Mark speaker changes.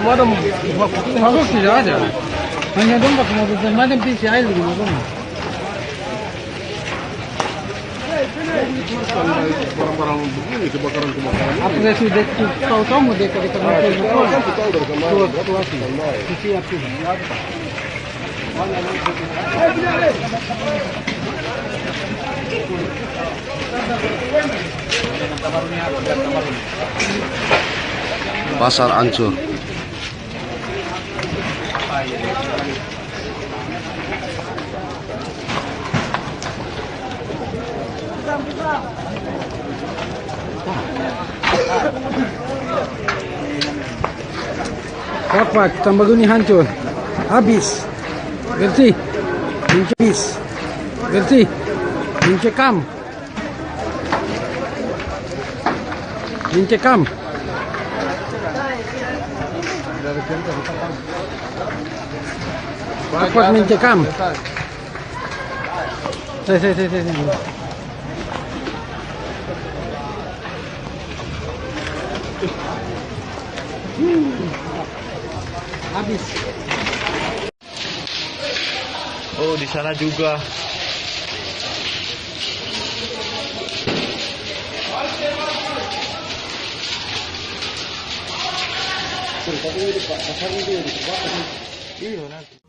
Speaker 1: Mabuk tidak ada. Hanya domba mobil macam PC air di mobil.
Speaker 2: Barang-barang begini kebakaran-kebakaran.
Speaker 1: Apa saya sudah tahu mau dekat-dekat mobil betul.
Speaker 2: Kan kita udah kemarin.
Speaker 1: Siap sudah.
Speaker 3: Pasar Ancur.
Speaker 1: Kapak tambah guni hancur. Habis. Bersih. Habis. Bersih. Mencekam. Mencekam. Kapak mencekam. Saya. Habis.
Speaker 3: Oh, di sana juga.
Speaker 2: Tapi ini pasar ini dia. Iya nanti.